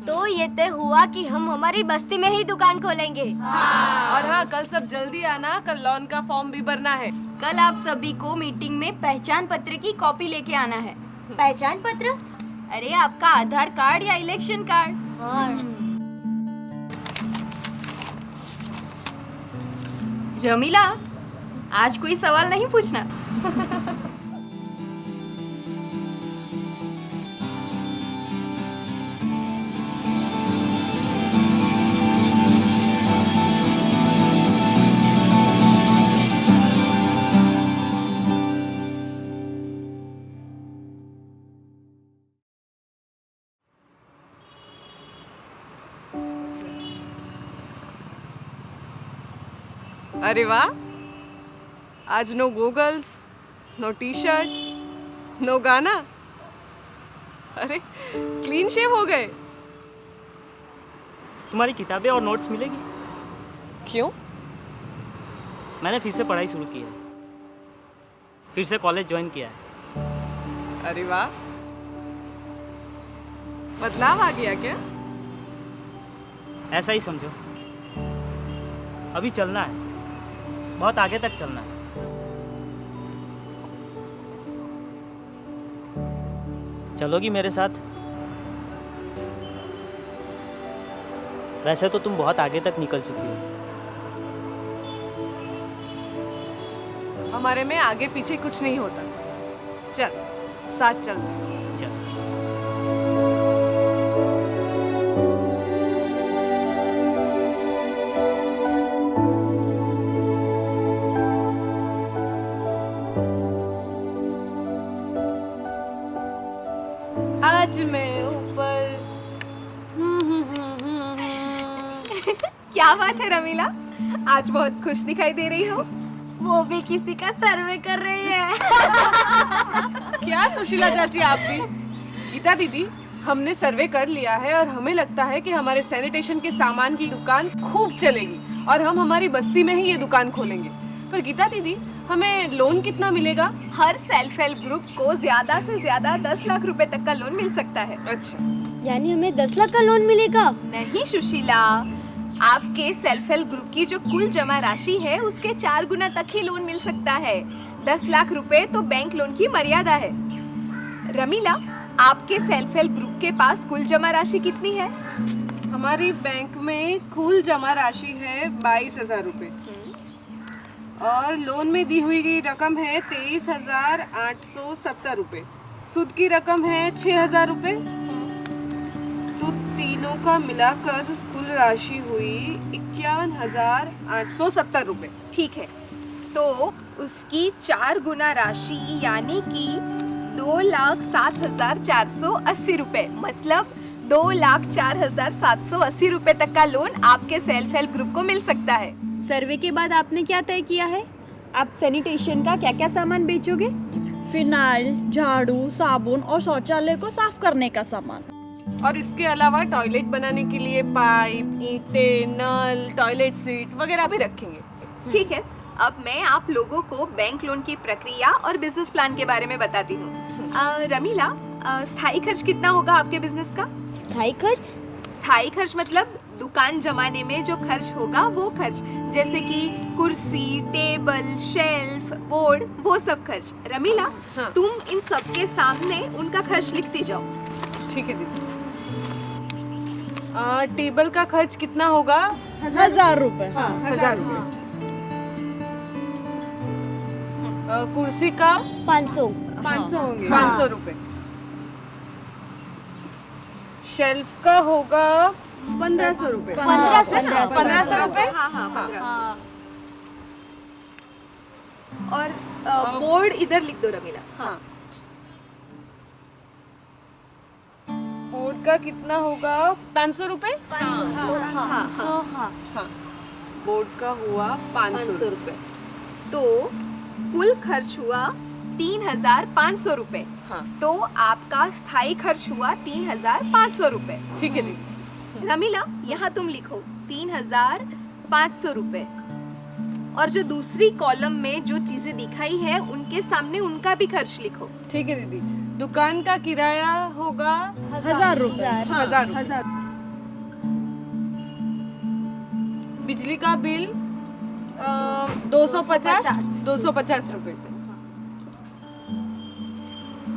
तो ये तय हुआ कि हम हमारी बस्ती में ही दुकान खोलेंगे। और हाँ, कल सब जल्दी आना, कल लोन का फॉर्म भी भरना है। कल आप सभी को मीटिंग में पहचान पत्र की कॉपी लेके आना है। पहचान पत्र? अरे आपका आधार कार्ड या इलेक्शन कार्ड। रमीला, आज कोई सवाल नहीं पूछना। अरे वाह, आज no Googles, no T shirt, no गाना। अरे क्लीन शेव हो गए। तुम्हारी किताबें और नोट्स मिलेगी? क्यों? मैंने फिर से पढ़ाई शुरू की है, फिर से कॉलेज ज्वाइन किया है। अरे वाह, बदलाव आ गया क्या? ऐसा ही समझो। अभी चलना है, बहुत आगे तक चलना है। चलोगी मेरे साथ? वैसे तो तुम बहुत आगे तक निकल चुकी हो। हमारे में आगे पीछे कुछ नहीं होता। चल, साथ चलते हैं। चल। आज मैं ऊपर। क्या बात है रमीला, आज बहुत खुश दिखाई दे रही हो। वो भी किसी का सर्वे कर रही है। क्या सुशीला चाची, आप भी? गीता दीदी, हमने सर्वे कर लिया है और हमें लगता है कि हमारे सैनिटेशन के सामान की दुकान खूब चलेगी और हम हमारी बस्ती में ही ये दुकान खोलेंगे। पर गीता दीदी, हमें लोन कितना मिलेगा? हर सेल्फ हेल्प ग्रुप को ज्यादा से ज्यादा 10 लाख रुपए तक का लोन मिल सकता है। अच्छा, यानी हमें 10 लाख का लोन मिलेगा? नहीं सुशीला, आपके सेल्फ हेल्प ग्रुप की जो कुल जमा राशि है उसके 4 गुना तक ही लोन मिल सकता है। 10 लाख रुपए तो बैंक लोन की मर्यादा है। रमीला, आपके सेल्फ हेल्प ग्रुप के पास कुल जमा राशि कितनी है? हमारी बैंक में कुल जमा राशि है 22,000 रुपए और लोन में दी हुई गई रकम है 23,870 रुपए। सूद की रकम है 6,000 रुपए। तो तीनों का मिलाकर कुल राशि हुई 51,870 रुपए। ठीक है, तो उसकी 4 गुना राशि यानी कि 2,07,480 रुपए, मतलब 2,04,780 रुपए तक का लोन आपके सेल्फ हेल्प ग्रुप को मिल सकता है। सर्वे के बाद आपने क्या तय किया है? आप सैनिटेशन का क्या क्या सामान बेचोगे? फिनाइल, झाड़ू, साबुन और शौचालय को साफ करने का सामान। और इसके अलावा टॉयलेट बनाने के लिए पाइप, ईंटें, नल, टॉयलेट सीट वगैरह भी रखेंगे। ठीक है, अब मैं आप लोगों को बैंक लोन की प्रक्रिया और बिजनेस प्लान के बारे में बताती हूँ। रमीला, स्थायी खर्च कितना होगा आपके बिजनेस का? स्थायी खर्च? स्थायी खर्च मतलब दुकान जमाने में जो खर्च होगा वो खर्च, जैसे कि कुर्सी, टेबल, शेल्फ, बोर्ड, वो सब खर्च। रमीला, हाँ। तुम इन सब के सामने उनका खर्च लिखती जाओ। ठीक है दीदी। टेबल का खर्च कितना होगा? 1,000 रुपए। 1,000 रुपए। कुर्सी का 500। 500 होंगे। 500 रुपए। शेल्फ का होगा 1,500 रुपए। 1,500 रुपए। हाँ, 1500। और बोर्ड इधर लिख दो रमीला। हाँ। बोर्ड का कितना होगा? 500 रुपए। हाँ, बोर्ड का हुआ 500 रुपए। तो कुल खर्च हुआ 3,500 रुपए। हाँ। तो आपका स्थायी खर्च हुआ 3,500 रुपए। ठीक है दीदी। रमीला, यहाँ तुम लिखो 3,500 रुपए और जो दूसरी कॉलम में जो चीजें दिखाई है उनके सामने उनका भी खर्च लिखो। ठीक है दीदी। दुकान का किराया होगा 1,000 रुपए। 1,000 रुपए। बिजली का बिल 250 रुपए।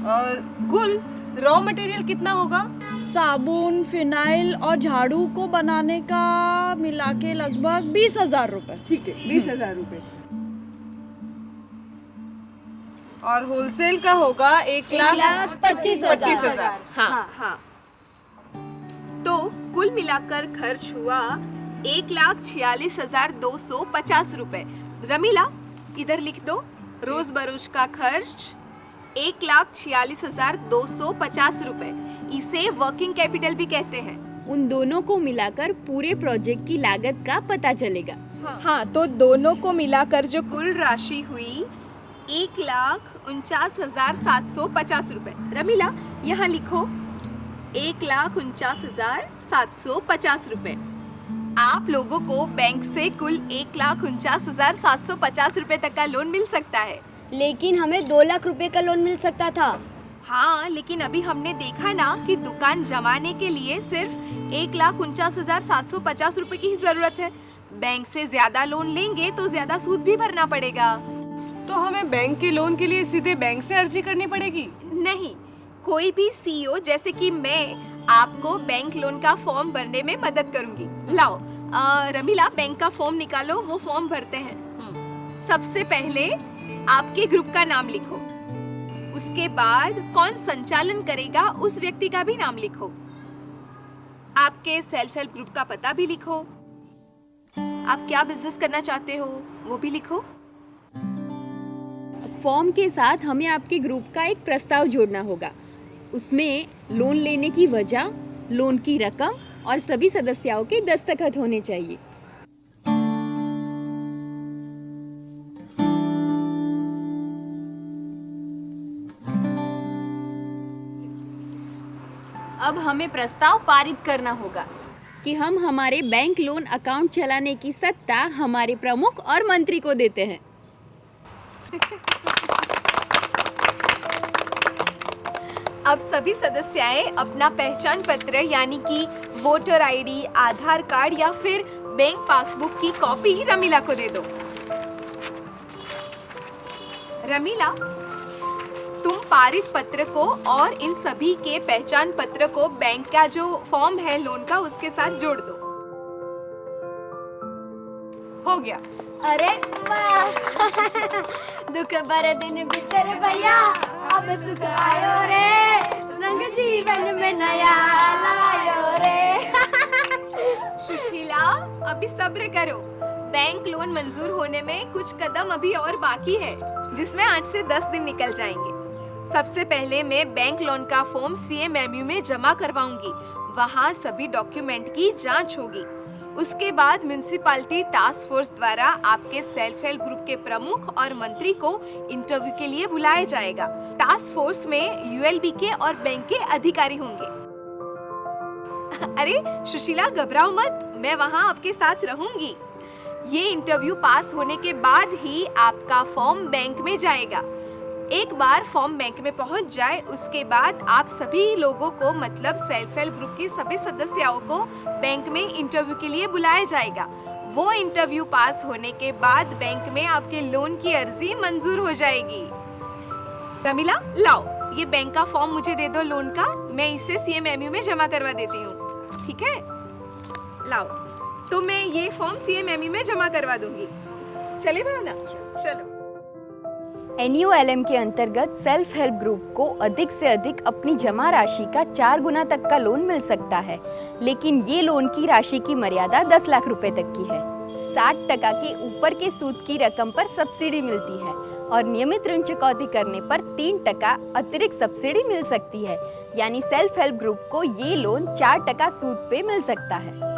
और कुल रॉ मटेरियल कितना होगा? साबुन, फिनाइल और झाड़ू को बनाने का मिला के लगभग 20,000 रुपए। ठीक है, 20,000 रुपए। और होलसेल का होगा 1,25,000। हाँ। हाँ। तो कुल मिलाकर खर्च हुआ 1,46,250 रुपए। रमीला, इधर लिख दो, रोज बरोज का खर्च 1,46,250 रुपए। इसे वर्किंग कैपिटल भी कहते हैं। उन दोनों को मिलाकर पूरे प्रोजेक्ट की लागत का पता चलेगा। हाँ, तो दोनों को मिलाकर जो कुल राशि हुई 1,49,750 रुपए। रमीला, यहाँ लिखो 1,49,750 रुपए। आप लोगों को बैंक से कुल 1,49,750 रुपए तक का लोन मिल सकता है। लेकिन हमें 2 लाख रुपए का लोन मिल सकता था। हाँ, लेकिन अभी हमने देखा ना कि दुकान जमाने के लिए सिर्फ 1,49,750 रुपए की ही जरूरत है। बैंक से ज्यादा लोन लेंगे तो ज्यादा सूद भी भरना पड़ेगा। तो हमें बैंक के लोन के लिए सीधे बैंक से अर्जी करनी पड़ेगी? नहीं, कोई भी सीईओ जैसे कि मैं आपको बैंक लोन का फॉर्म भरने में मदद करूंगी। लाओ, रमीला, बैंक का फॉर्म निकालो, वो फॉर्म भरते हैं। सबसे पहले आपके ग्रुप का नाम लिखो, उसके बाद कौन संचालन करेगा उस व्यक्ति का भी नाम लिखो, आपके सेल्फ हेल्प ग्रुप का पता भी लिखो, आप क्या बिजनेस करना चाहते हो वो भी लिखो। फॉर्म के साथ हमें आपके ग्रुप का एक प्रस्ताव जोड़ना होगा। उसमें लोन लेने की वजह, लोन की रकम और सभी सदस्यों के दस्तखत होने चाहिए। अब हमें प्रस्ताव पारित करना होगा कि हम हमारे बैंक लोन अकाउंट चलाने की सत्ता हमारे प्रमुख और मंत्री को देते हैं। अब सभी सदस्याएं अपना पहचान पत्र यानी कि वोटर आईडी, आधार कार्ड या फिर बैंक पासबुक की कॉपी रमीला को दे दो। रमीला, तुम पारित पत्र को और इन सभी के पहचान पत्र को बैंक का जो फॉर्म है लोन का उसके साथ जोड़ दो। हो गया। अरे वाह! दुख भरे दिन बिछड़े भैया, अब सुख आयो रे, रंग जीवन में नया लायो रे। सुशीला, अभी सब्र करो। बैंक लोन मंजूर होने में कुछ कदम अभी और बाकी है, जिसमें 8 से 10 दिन निकल जाएंगे। सबसे पहले मैं बैंक लोन का फॉर्म CMMU में जमा करवाऊंगी। वहाँ सभी डॉक्यूमेंट की जांच होगी। उसके बाद म्युनिसिपैलिटी टास्क फोर्स द्वारा आपके सेल्फ हेल्प ग्रुप के प्रमुख और मंत्री को इंटरव्यू के लिए बुलाया जाएगा। टास्क फोर्स में ULB के और बैंक के अधिकारी होंगे। अरे सुशीला, घबराओ मत, मैं वहाँ आपके साथ रहूंगी। ये इंटरव्यू पास होने के बाद ही आपका फॉर्म बैंक में जाएगा। एक बार फॉर्म बैंक में पहुंच जाए उसके बाद आप सभी लोगों को, मतलब सेल्फ हेल्प ग्रुप की सभी सदस्यों को बैंक में इंटरव्यू के लिए बुलाया जाएगा। वो इंटरव्यू पास होने के बाद बैंक में आपके लोन की अर्जी मंजूर हो जाएगी। रमीला, लाओ, ये बैंक का फॉर्म मुझे दे दो लोन का, मैं इसे CMMU में जमा करवा देती हूँ। ठीक है, लाओ, तो मैं ये फॉर्म CMMU में जमा करवा दूंगी। चले भावना, चलो। NULM के अंतर्गत सेल्फ हेल्प ग्रुप को अधिक से अधिक अपनी जमा राशि का 4 गुना तक का लोन मिल सकता है, लेकिन ये लोन की राशि की मर्यादा 10 लाख रुपए तक की है। 60% के ऊपर के सूद की रकम पर सब्सिडी मिलती है और नियमित ऋण चुकौती करने पर 3% अतिरिक्त सब्सिडी मिल सकती है। यानी सेल्फ हेल्प ग्रुप को ये लोन 4% सूद पे मिल सकता है।